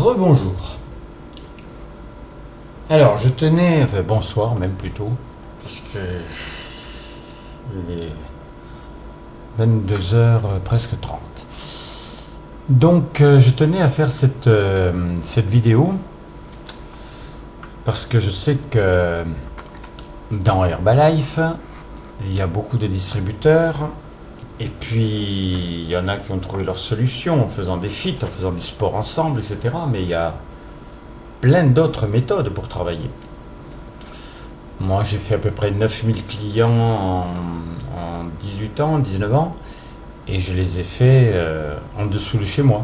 Rebonjour. Alors, je tenais, enfin bonsoir même plutôt, puisque il est 22h presque 30. Donc, je tenais à faire cette vidéo parce que je sais que dans Herbalife, il y a beaucoup de distributeurs. Et puis, il y en a qui ont trouvé leur solution en faisant des feats, en faisant du sport ensemble, etc. Mais il y a plein d'autres méthodes pour travailler. Moi, j'ai fait à peu près 9000 clients en 18 ans, 19 ans, et je les ai fait en dessous de chez moi.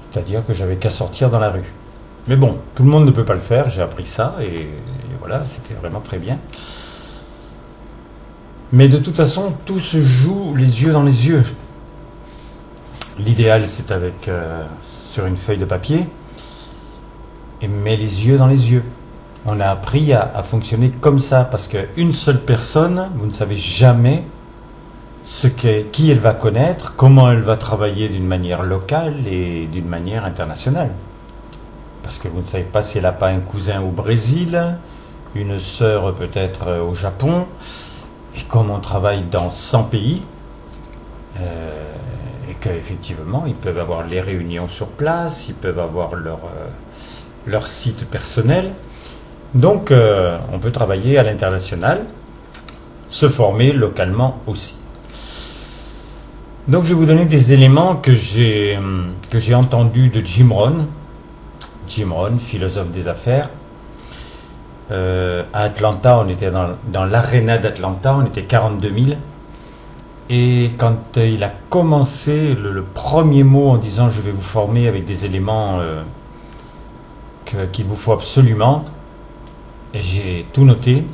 C'est-à-dire que j'avais qu'à sortir dans la rue. Mais bon, tout le monde ne peut pas le faire, j'ai appris ça, et voilà, c'était vraiment très bien. Mais de toute façon, tout se joue les yeux dans les yeux. L'idéal, c'est avec sur une feuille de papier, mais les yeux dans les yeux. On a appris à fonctionner comme ça, parce qu'une seule personne, vous ne savez jamais qui elle va connaître, comment elle va travailler d'une manière locale et d'une manière internationale. Parce que vous ne savez pas si elle n'a pas un cousin au Brésil, une sœur peut-être au Japon. Et comme on travaille dans 100 pays, et qu'effectivement, ils peuvent avoir les réunions sur place, ils peuvent avoir leur site personnel. Donc, on peut travailler à l'international, se former localement aussi. Donc, je vais vous donner des éléments que j'ai entendus de Jim Rohn. Jim Rohn, philosophe des affaires. À Atlanta, on était dans l'aréna d'Atlanta, on était 42 000. Et quand il a commencé le premier mot en disant je vais vous former avec des éléments qu'il vous faut absolument, j'ai tout noté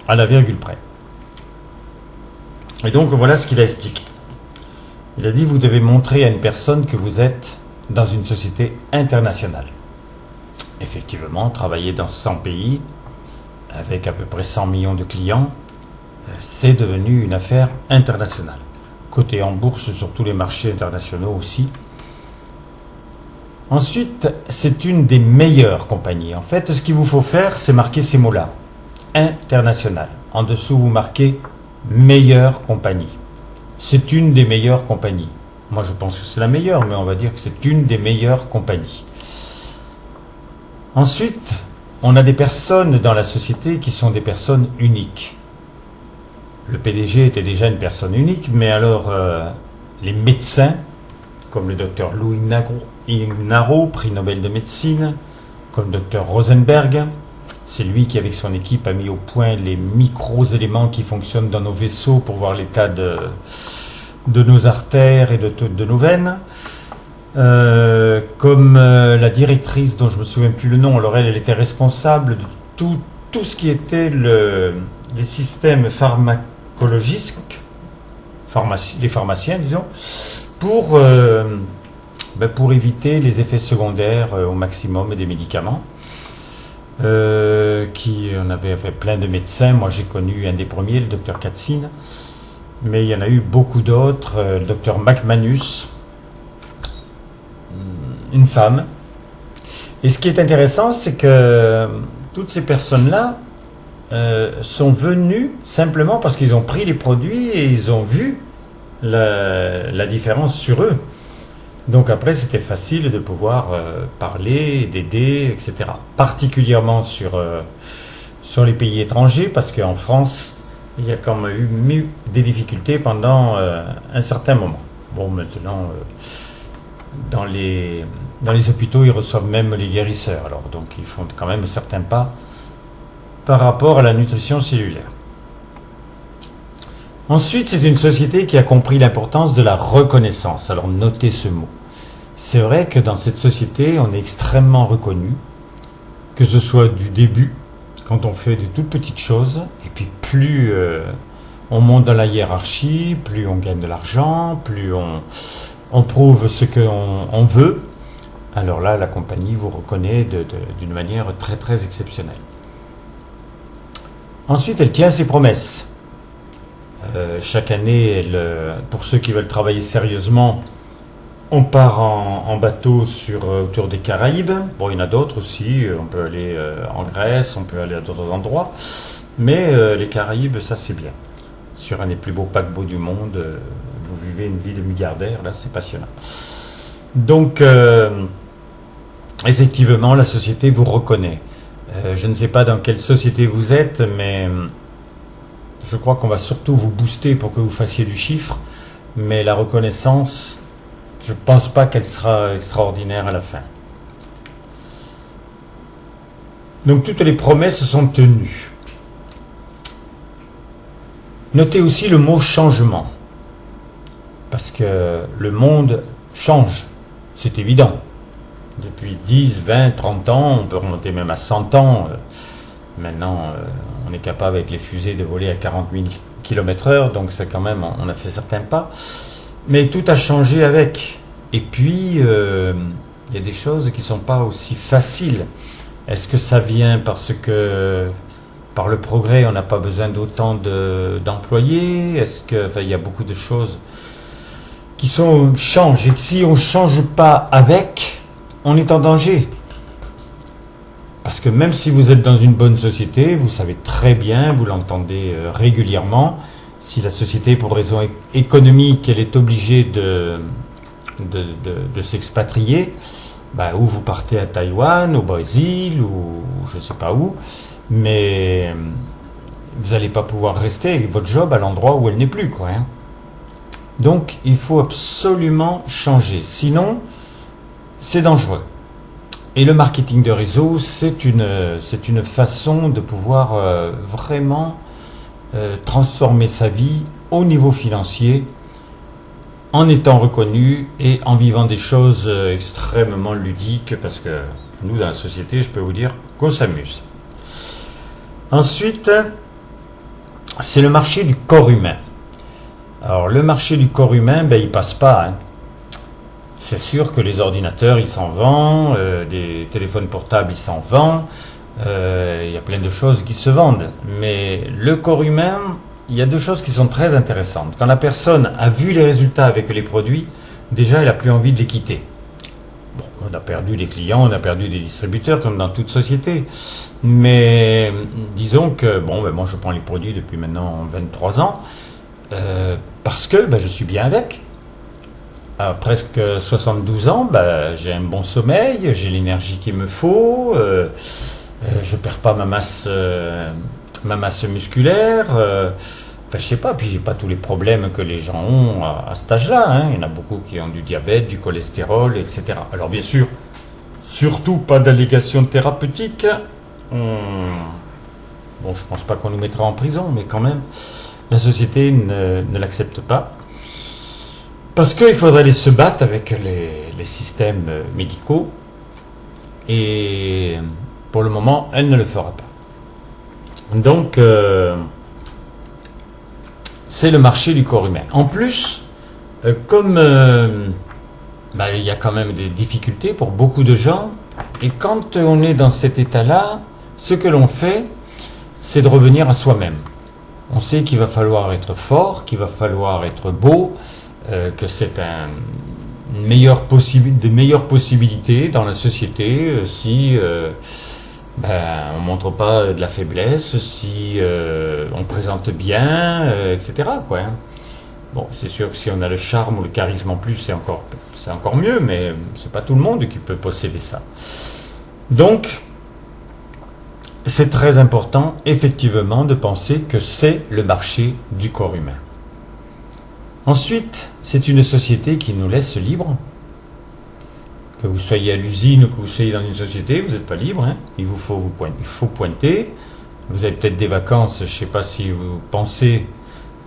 à la virgule près. Et donc voilà ce qu'il a expliqué. Il a dit vous devez montrer à une personne que vous êtes dans une société internationale. Effectivement, travailler dans 100 pays, avec à peu près 100 millions de clients, c'est devenu une affaire internationale. Coté en bourse sur tous les marchés internationaux aussi. Ensuite, c'est une des meilleures compagnies. En fait, ce qu'il vous faut faire, c'est marquer ces mots-là. International. En dessous, vous marquez meilleure compagnie. C'est une des meilleures compagnies. Moi, je pense que c'est la meilleure, mais on va dire que c'est une des meilleures compagnies. Ensuite, on a des personnes dans la société qui sont des personnes uniques. Le PDG était déjà une personne unique, mais alors les médecins, comme le docteur Louis Ignarro, prix Nobel de médecine, comme le docteur Rosenberg, c'est lui qui avec son équipe a mis au point les micro-éléments qui fonctionnent dans nos vaisseaux pour voir l'état de nos artères et de nos veines. Comme la directrice dont je me souviens plus le nom, alors elle était responsable de tout ce qui était les systèmes pharmacologiques, les pharmaciens disons, pour éviter les effets secondaires au maximum des médicaments. On avait fait plein de médecins, moi j'ai connu un des premiers, le docteur Katzin, mais il y en a eu beaucoup d'autres, le docteur McManus, une femme. Et ce qui est intéressant, c'est que toutes ces personnes-là sont venues simplement parce qu'ils ont pris les produits et ils ont vu la différence sur eux. Donc après, c'était facile de pouvoir parler, d'aider, etc. Particulièrement sur les pays étrangers, parce qu'en France, il y a quand même eu des difficultés pendant un certain moment. Bon, maintenant... Dans les hôpitaux, ils reçoivent même les guérisseurs. Alors, donc, ils font quand même certains pas par rapport à la nutrition cellulaire. Ensuite, c'est une société qui a compris l'importance de la reconnaissance. Alors, notez ce mot. C'est vrai que dans cette société, on est extrêmement reconnu, que ce soit du début, quand on fait de toutes petites choses, et puis plus on monte dans la hiérarchie, plus on gagne de l'argent, plus on prouve ce qu'on veut, alors là, la compagnie vous reconnaît d'une manière très très exceptionnelle. Ensuite, elle tient ses promesses. Chaque année, pour ceux qui veulent travailler sérieusement, On part en bateau autour des Caraïbes. Bon, il y en a d'autres aussi. On peut aller en Grèce, on peut aller à d'autres endroits. Mais les Caraïbes, ça c'est bien. Sur un des plus beaux paquebots du monde, vous vivez une vie de milliardaire. Là, c'est passionnant. Donc, effectivement, la société vous reconnaît. Je ne sais pas dans quelle société vous êtes, mais je crois qu'on va surtout vous booster pour que vous fassiez du chiffre. Mais la reconnaissance, je ne pense pas qu'elle sera extraordinaire à la fin. Donc toutes les promesses sont tenues. Notez aussi le mot changement. Parce que le monde change, c'est évident. Depuis 10, 20, 30 ans, on peut remonter même à 100 ans. Maintenant, on est capable avec les fusées de voler à 40 000 km/h, donc c'est quand même, on a fait certains pas. Mais tout a changé avec. Et puis, il y a des choses qui ne sont pas aussi faciles. Est-ce que ça vient parce que par le progrès, on n'a pas besoin d'autant d'employés? Est-ce que, enfin, il y a beaucoup de choses qui changent. Et que si on ne change pas avec, on est en danger. Parce que même si vous êtes dans une bonne société, vous savez très bien, vous l'entendez régulièrement, si la société, pour des raisons économiques, elle est obligée de s'expatrier, ou vous partez à Taïwan, au Brésil, ou je ne sais pas où, mais vous n'allez pas pouvoir rester avec votre job à l'endroit où elle n'est plus, quoi. Donc, il faut absolument changer. Sinon, c'est dangereux. Et le marketing de réseau, c'est une façon de pouvoir vraiment transformer sa vie au niveau financier en étant reconnu et en vivant des choses extrêmement ludiques, parce que nous, dans la société, je peux vous dire qu'on s'amuse. Ensuite, c'est le marché du corps humain. Alors, le marché du corps humain, il passe pas. C'est sûr que les ordinateurs, ils s'en vendent, des téléphones portables, ils s'en vendent, il y a plein de choses qui se vendent. Mais le corps humain, il y a deux choses qui sont très intéressantes. Quand la personne a vu les résultats avec les produits, déjà, elle n'a plus envie de les quitter. Bon, on a perdu des clients, on a perdu des distributeurs, comme dans toute société. Mais disons que, moi, je prends les produits depuis maintenant 23 ans, parce que je suis bien avec. À presque 72 ans, j'ai un bon sommeil, j'ai l'énergie qu'il me faut, je perds pas ma masse musculaire, je sais pas, puis j'ai pas tous les problèmes que les gens ont à cet âge-là. Il y en a beaucoup qui ont du diabète, du cholestérol, etc. Alors bien sûr, surtout pas d'allégations thérapeutiques. Je pense pas qu'on nous mettra en prison, mais quand même, la société ne l'accepte pas. Parce qu'il faudrait aller se battre avec les systèmes médicaux, et pour le moment, elle ne le fera pas. Donc, c'est le marché du corps humain. En plus, comme il y a quand même des difficultés pour beaucoup de gens, et quand on est dans cet état-là, ce que l'on fait, c'est de revenir à soi-même. On sait qu'il va falloir être fort, qu'il va falloir être beau, que c'est de meilleures possibilités dans la société si on ne montre pas de la faiblesse, si on présente bien, etc. Bon, c'est sûr que si on a le charme ou le charisme en plus, c'est encore mieux, mais c'est pas tout le monde qui peut posséder ça. Donc, c'est très important, effectivement, de penser que c'est le marché du corps humain. Ensuite, c'est une société qui nous laisse libres. Que vous soyez à l'usine ou que vous soyez dans une société, vous n'êtes pas libre. Il faut pointer. Vous avez peut-être des vacances, je ne sais pas si vous pensez.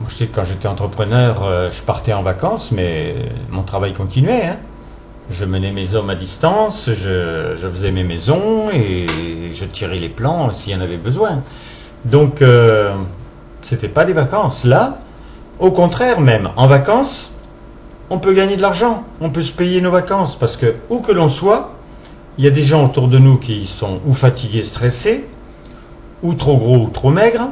Moi, je sais que quand j'étais entrepreneur, je partais en vacances, mais mon travail continuait. Je menais mes hommes à distance, je faisais mes maisons et je tirais les plans s'il y en avait besoin. Donc, c'était pas des vacances. Là, au contraire même, en vacances, on peut gagner de l'argent, on peut se payer nos vacances, parce que où que l'on soit, il y a des gens autour de nous qui sont ou fatigués, stressés, ou trop gros ou trop maigres,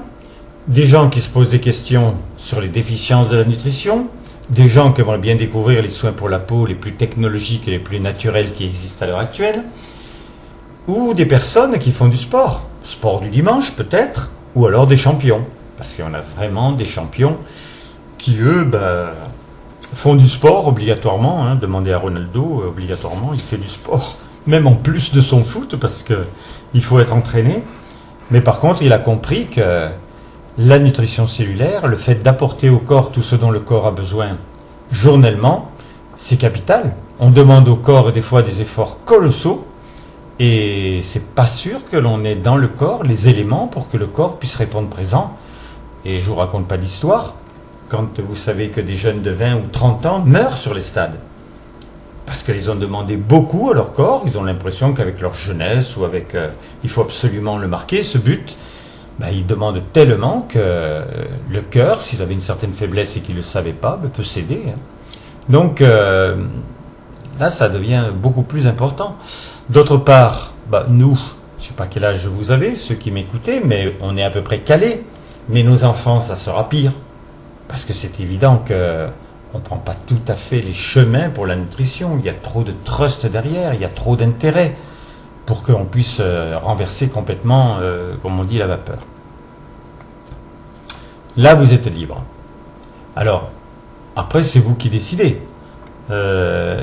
des gens qui se posent des questions sur les déficiences de la nutrition, des gens qui aimeraient bien découvrir les soins pour la peau les plus technologiques et les plus naturels qui existent à l'heure actuelle, ou des personnes qui font du sport, sport du dimanche peut-être, ou alors des champions, parce qu'il y en a vraiment des champions qui eux font du sport obligatoirement, hein. Demandez à Ronaldo, obligatoirement il fait du sport, même en plus de son foot, parce que il faut être entraîné, mais par contre il a compris que la nutrition cellulaire, le fait d'apporter au corps tout ce dont le corps a besoin journellement, c'est capital. On demande au corps des fois des efforts colossaux et c'est pas sûr que l'on ait dans le corps les éléments pour que le corps puisse répondre présent. Et je vous raconte pas d'histoire quand vous savez que des jeunes de 20 ou 30 ans meurent sur les stades. Parce qu'ils ont demandé beaucoup à leur corps, ils ont l'impression qu'avec leur jeunesse ou avec... il faut absolument le marquer, ce but. Ils demandent tellement que le cœur, s'ils avaient une certaine faiblesse et qu'ils ne le savaient pas, peut céder. Hein. Donc là, ça devient beaucoup plus important. D'autre part, nous, je ne sais pas quel âge vous avez, ceux qui m'écoutez, mais on est à peu près calés. Mais nos enfants, ça sera pire. Parce que c'est évident qu'on ne prend pas tout à fait les chemins pour la nutrition. Il y a trop de trust derrière, il y a trop d'intérêt pour qu'on puisse renverser complètement, comme on dit, la vapeur. Là, vous êtes libre. Alors, après, c'est vous qui décidez.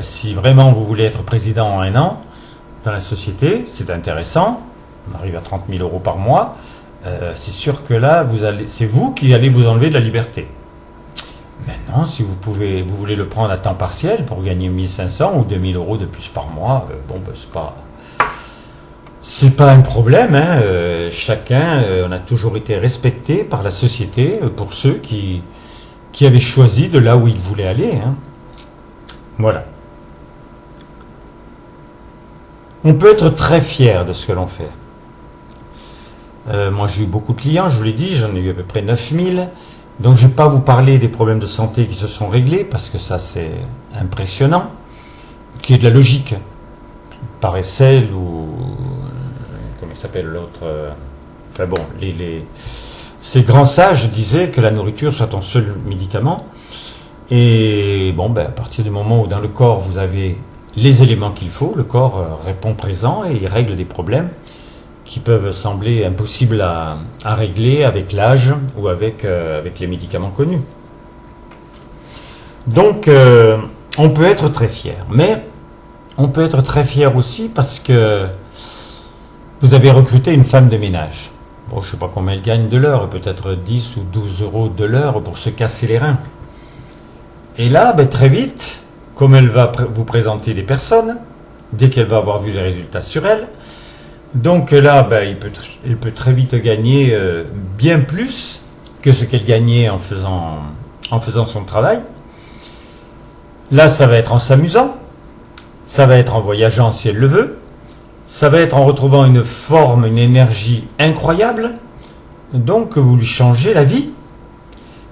Si vraiment vous voulez être président en 1 an, dans la société, c'est intéressant, on arrive à 30 000 euros par mois, c'est sûr que là, c'est vous qui allez vous enlever de la liberté. Maintenant, si vous voulez le prendre à temps partiel pour gagner 1 500 ou 2 000 euros de plus par mois, c'est pas un problème, hein. Chacun, on a toujours été respecté par la société pour ceux qui avaient choisi de là où ils voulaient aller, hein. Voilà. On peut être très fier de ce que l'on fait. Moi, j'ai eu beaucoup de clients, je vous l'ai dit, j'en ai eu à peu près 9000. Donc, je ne vais pas vous parler des problèmes de santé qui se sont réglés, parce que ça, c'est impressionnant, qui est de la logique. Paracel ou... comment il s'appelle l'autre ces grands sages disaient que la nourriture soit ton seul médicament. Et à partir du moment où dans le corps, vous avez les éléments qu'il faut, le corps répond présent et il règle des problèmes qui peuvent sembler impossibles à régler avec l'âge ou avec les médicaments connus. Donc, on peut être très fier. Mais on peut être très fier aussi parce que vous avez recruté une femme de ménage. Bon, je ne sais pas combien elle gagne de l'heure, peut-être 10 ou 12 euros de l'heure pour se casser les reins. Et là, très vite, comme elle va vous présenter des personnes, dès qu'elle va avoir vu les résultats sur elle, donc là, elle peut très vite gagner bien plus que ce qu'elle gagnait en faisant son travail. Là, ça va être en s'amusant, ça va être en voyageant si elle le veut, ça va être en retrouvant une forme, une énergie incroyable, donc vous lui changez la vie.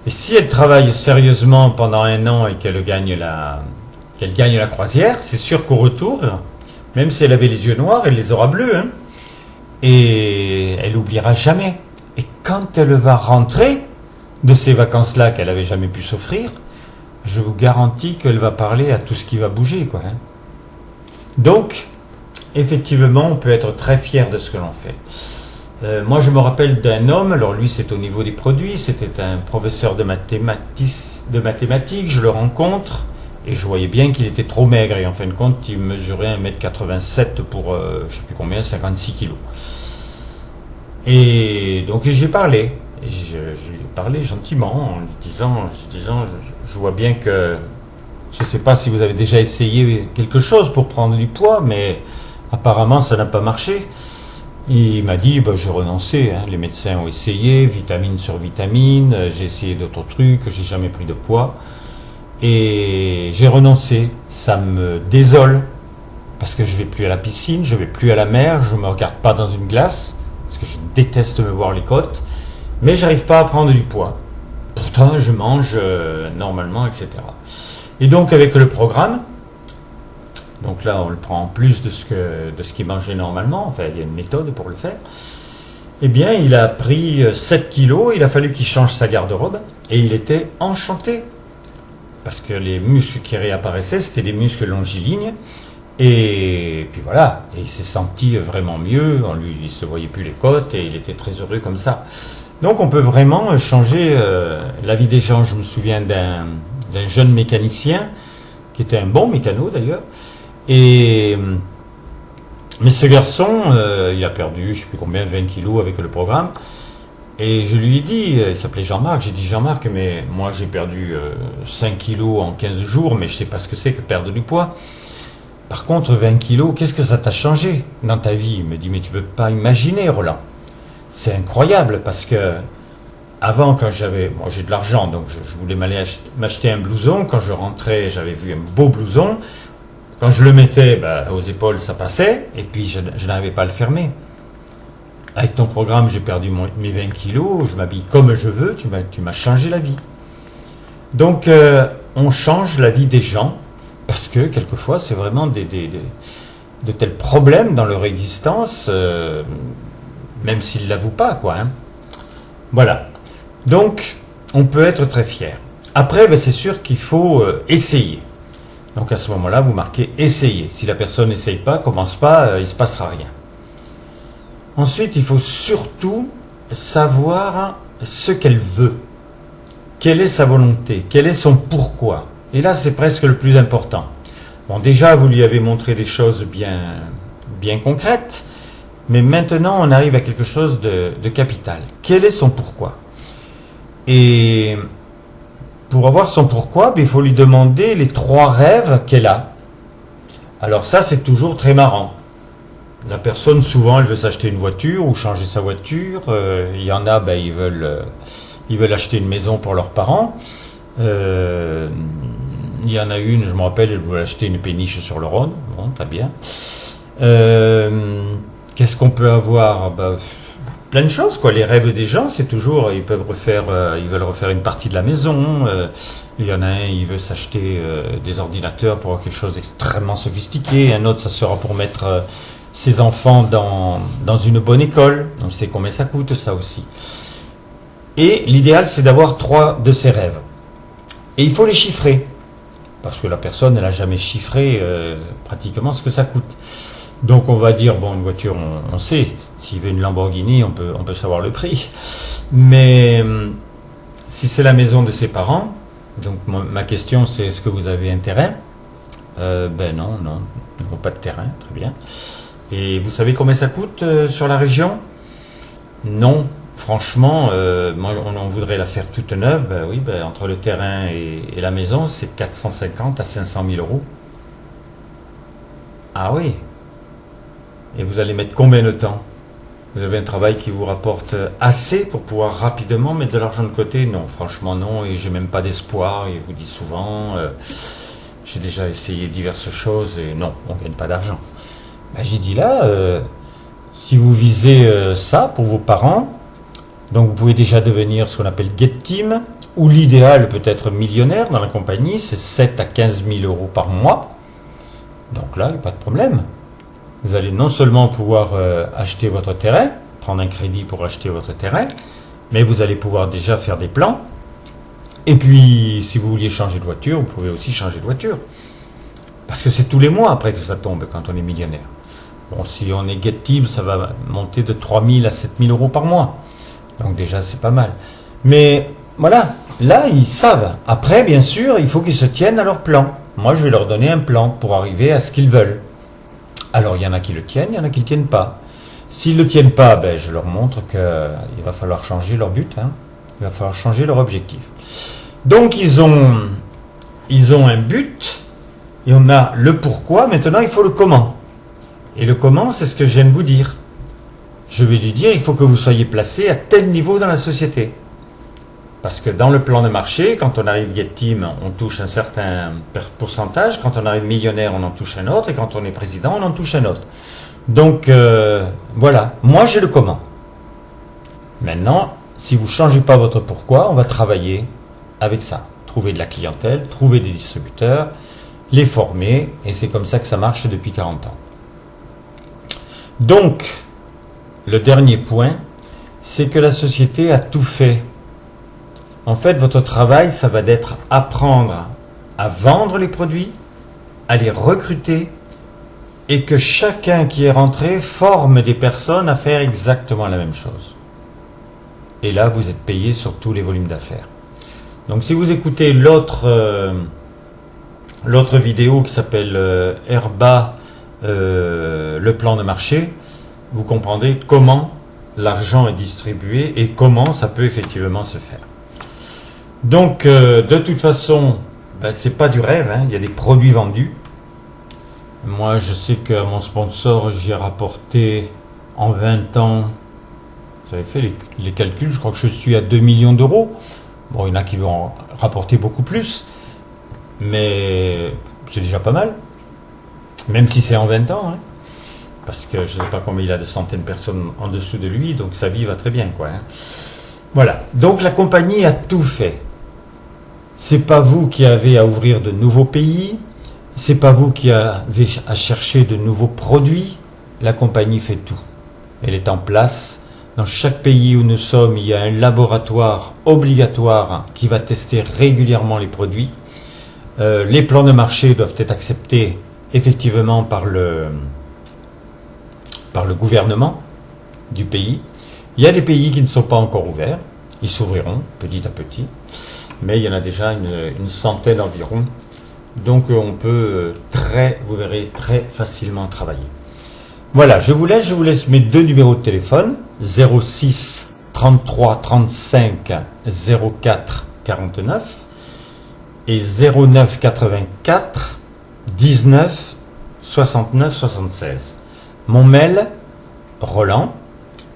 Et si elle travaille sérieusement pendant 1 an et qu'elle gagne la croisière, c'est sûr qu'au retour, même si elle avait les yeux noirs, elle les aura bleus, hein. Et elle n'oubliera jamais. Et quand elle va rentrer de ces vacances-là qu'elle n'avait jamais pu s'offrir, je vous garantis qu'elle va parler à tout ce qui va bouger, quoi, hein. Donc, effectivement, on peut être très fier de ce que l'on fait. Moi, je me rappelle d'un homme, alors lui, c'est au niveau des produits, c'était un professeur de mathématiques, je le rencontre, et je voyais bien qu'il était trop maigre, et en fin de compte, il mesurait 1m87 pour, je ne sais plus combien, 56 kilos. Et donc, j'ai parlé. Et je lui ai parlé gentiment, en lui disant, je vois bien que, je ne sais pas si vous avez déjà essayé quelque chose pour prendre du poids, mais apparemment, ça n'a pas marché. Et il m'a dit, j'ai renoncé, hein. Les médecins ont essayé, vitamine sur vitamine, j'ai essayé d'autres trucs, j'ai jamais pris de poids. Et j'ai renoncé. Ça me désole, parce que je vais plus à la piscine, je vais plus à la mer, je me regarde pas dans une glace, parce que je déteste me voir les côtes, mais j'arrive pas à prendre du poids. Pourtant, je mange normalement, etc. Et donc, avec le programme, donc là, on le prend en plus de ce qu'il mangeait normalement. Enfin, il y a une méthode pour le faire. Eh bien, il a pris 7 kilos. Il a fallu qu'il change sa garde-robe. Et il était enchanté. parce que les muscles qui réapparaissaient, c'était des muscles longilignes. Et puis voilà, et il s'est senti vraiment mieux, il ne se voyait plus les côtes et il était très heureux comme ça. Donc on peut vraiment changer la vie des gens. Je me souviens d'un jeune mécanicien, qui était un bon mécano d'ailleurs, mais ce garçon, il a perdu, je ne sais plus combien, 20 kilos avec le programme. Et je lui ai dit, il s'appelait Jean-Marc, j'ai dit Jean-Marc, mais moi j'ai perdu 5 kilos en 15 jours, mais je ne sais pas ce que c'est que perdre du poids. Par contre, 20 kilos, qu'est-ce que ça t'a changé dans ta vie? Il me dit, mais tu ne peux pas imaginer, Roland. C'est incroyable, parce que avant, quand moi j'ai de l'argent, donc je voulais m'acheter un blouson. Quand je rentrais, j'avais vu un beau blouson. Quand je le mettais aux épaules, ça passait, et puis je n'arrivais pas à le fermer. Avec ton programme, j'ai perdu mes 20 kilos, je m'habille comme je veux, tu m'as changé la vie. Donc, on change la vie des gens, parce que quelquefois, c'est vraiment de tels problèmes dans leur existence, même s'ils ne l'avouent pas, quoi. Hein. Voilà. Donc, on peut être très fier. Après, c'est sûr qu'il faut essayer. Donc, à ce moment-là, vous marquez « essayer ». Si la personne n'essaye pas, commence pas, il ne se passera rien. Ensuite, il faut surtout savoir ce qu'elle veut. Quelle est sa volonté? Quel est son pourquoi? Et là, c'est presque le plus important. Bon, déjà, vous lui avez montré des choses bien concrètes, mais maintenant, on arrive à quelque chose de capital. Quel est son pourquoi? Et pour avoir son pourquoi, il faut lui demander les 3 rêves qu'elle a. Alors ça, c'est toujours très marrant. La personne, souvent, elle veut s'acheter une voiture ou changer sa voiture. Il y en a, ils veulent acheter une maison pour leurs parents. Il y en a une, je me rappelle, elle voulait acheter une péniche sur le Rhône. Bon, très bien. Qu'est-ce qu'on peut avoir? Plein de choses, quoi. Les rêves des gens, c'est toujours, ils veulent refaire une partie de la maison. Il y en a un, il veut s'acheter des ordinateurs pour avoir quelque chose d'extrêmement sophistiqué. Un autre, ça sera pour mettre ses enfants dans une bonne école. On sait combien ça coûte, ça aussi. Et l'idéal, c'est d'avoir 3 de ces rêves. Et il faut les chiffrer. Parce que la personne, elle n'a jamais chiffré pratiquement ce que ça coûte. Donc on va dire, une voiture, on sait. S'il veut une Lamborghini, on peut savoir le prix. Mais si c'est la maison de ses parents, donc ma question c'est, est-ce que vous avez un terrain? Non, pas de terrain, très bien. Et vous savez combien ça coûte sur la région? Non, franchement, on voudrait la faire toute neuve. Entre le terrain et la maison, c'est 450 à 500 000 euros. Ah oui. Et vous allez mettre combien de temps? Vous avez un travail qui vous rapporte assez pour pouvoir rapidement mettre de l'argent de côté? Non, franchement non, et j'ai même pas d'espoir. Il vous dit souvent, j'ai déjà essayé diverses choses et non, on ne gagne pas d'argent. J'ai dit là, si vous visez ça pour vos parents, donc vous pouvez déjà devenir ce qu'on appelle Get Team, ou l'idéal peut-être millionnaire dans la compagnie, c'est 7 à 15 000 euros par mois. Donc là, il n'y a pas de problème. Vous allez non seulement pouvoir acheter votre terrain, prendre un crédit pour acheter votre terrain, mais vous allez pouvoir déjà faire des plans. Et puis, si vous vouliez changer de voiture, vous pouvez aussi changer de voiture. Parce que c'est tous les mois après que ça tombe quand on est millionnaire. Bon, si on est Get Team, ça va monter de 3 000 à 7 000 euros par mois. Donc déjà, c'est pas mal. Mais voilà, là, ils savent. Après, bien sûr, il faut qu'ils se tiennent à leur plan. Moi, je vais leur donner un plan pour arriver à ce qu'ils veulent. Alors, il y en a qui le tiennent, il y en a qui ne le tiennent pas. S'ils ne le tiennent pas, je leur montre qu'il va falloir changer leur but. Il va falloir changer leur objectif. Donc, ils ont un but, et on a le pourquoi. Maintenant, il faut le comment. Et le comment, c'est ce que je viens de vous dire. Je vais lui dire, il faut que vous soyez placé à tel niveau dans la société. Parce que dans le plan de marché, quand on arrive Get Team, on touche un certain pourcentage. Quand on arrive millionnaire, on en touche un autre. Et quand on est président, on en touche un autre. Donc, voilà. Moi, j'ai le comment. Maintenant, si vous ne changez pas votre pourquoi, on va travailler avec ça. Trouver de la clientèle, trouver des distributeurs, les former. Et c'est comme ça que ça marche depuis 40 ans. Donc, le dernier point, c'est que la société a tout fait. En fait, votre travail, ça va être apprendre à vendre les produits, à les recruter, et que chacun qui est rentré forme des personnes à faire exactement la même chose. Et là, vous êtes payé sur tous les volumes d'affaires. Donc si vous écoutez l'autre vidéo qui s'appelle Herba, le plan de marché, vous comprendrez comment l'argent est distribué et comment ça peut effectivement se faire. Donc de toute façon, c'est pas du rêve, hein, il y a des produits vendus. Moi je sais qu'à mon sponsor j'ai rapporté en 20 ans, vous avez fait les calculs, je crois que je suis à 2 millions d'euros. Bon, il y en a qui vont rapporter beaucoup plus, mais c'est déjà pas mal, même si c'est en 20 ans, hein, parce que je ne sais pas combien il a de centaines de personnes en dessous de lui, donc sa vie va très bien, quoi. Hein. Voilà, donc la compagnie a tout fait. C'est pas vous qui avez à ouvrir de nouveaux pays, c'est pas vous qui avez à chercher de nouveaux produits, la compagnie fait tout. Elle est en place. Dans chaque pays où nous sommes, il y a un laboratoire obligatoire qui va tester régulièrement les produits. Les plans de marché doivent être acceptés effectivement par le gouvernement du pays. Il y a des pays qui ne sont pas encore ouverts. Ils s'ouvriront petit à petit. Mais il y en a déjà une centaine environ. Donc on peut vous verrez, très facilement travailler. Voilà, je vous laisse mes deux numéros de téléphone, 06 33 35 04 49 et 09 84 19 69 76. Mon mail, Roland,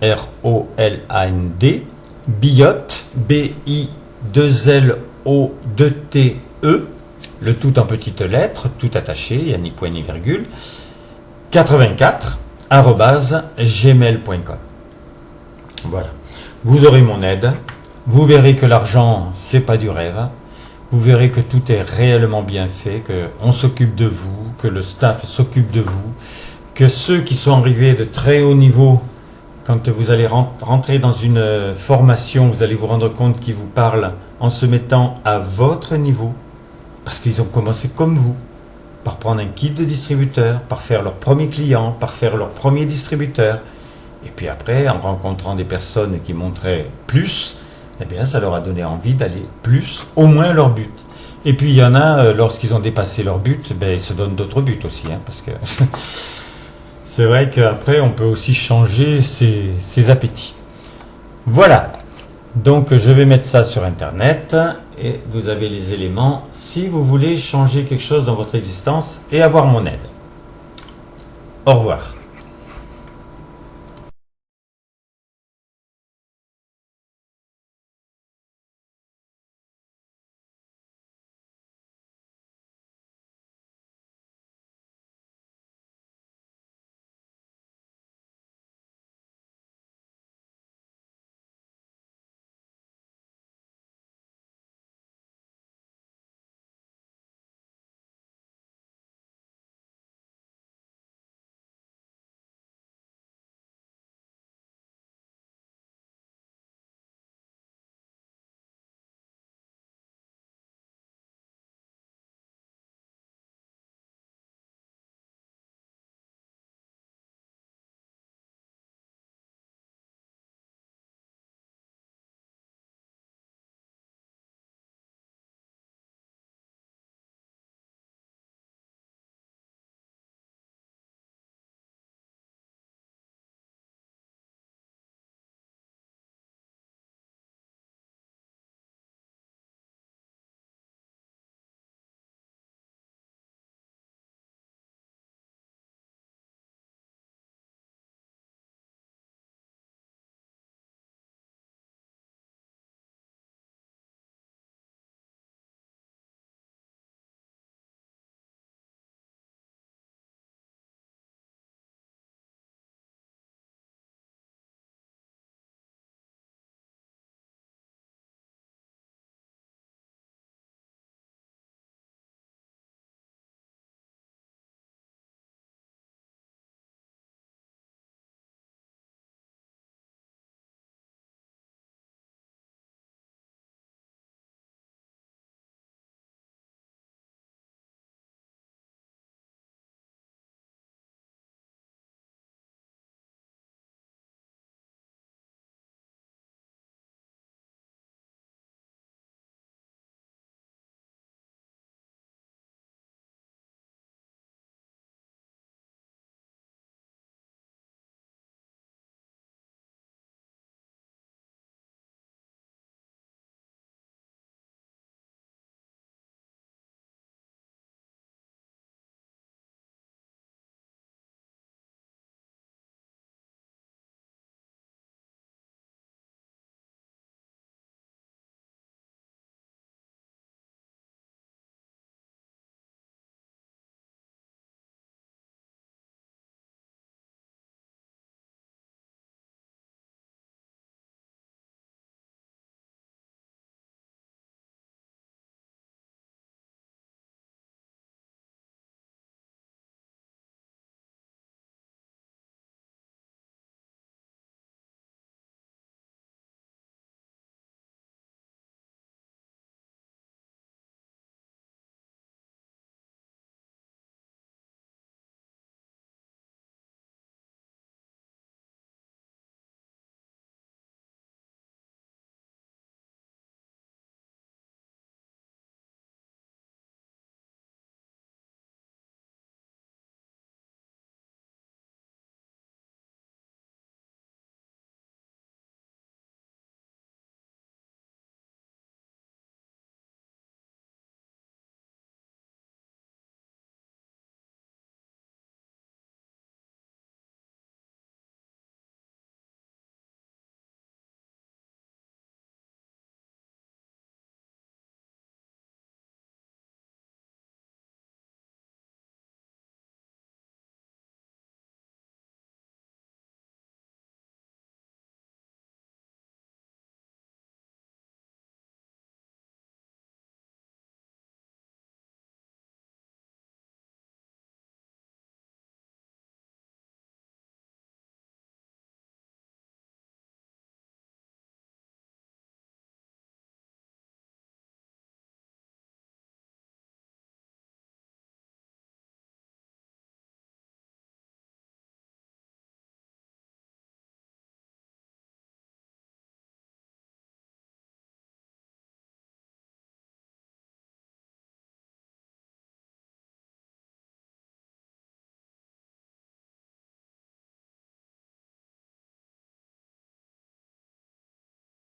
R-O-L-A-N-D, Billotte, B-I-2-L-O-2-T-E, le tout en petites lettres, tout attaché, il n'y a ni point ni virgule, 84 @gmail.com. Voilà. Vous aurez mon aide. Vous verrez que l'argent, c'est pas du rêve. Vous verrez que tout est réellement bien fait, qu'on s'occupe de vous, que le staff s'occupe de vous, que ceux qui sont arrivés de très haut niveau, quand vous allez rentrer dans une formation, vous allez vous rendre compte qu'ils vous parlent en se mettant à votre niveau, parce qu'ils ont commencé comme vous, par prendre un kit de distributeur, par faire leur premier client, par faire leur premier distributeur. Et puis après, en rencontrant des personnes qui montraient plus, eh bien, ça leur a donné envie d'aller plus, au moins leur but. Et puis il y en a, lorsqu'ils ont dépassé leur but, ils se donnent d'autres buts aussi, hein, parce que c'est vrai qu'après, on peut aussi changer ses appétits. Voilà. Donc je vais mettre ça sur Internet et vous avez les éléments si vous voulez changer quelque chose dans votre existence et avoir mon aide. Au revoir.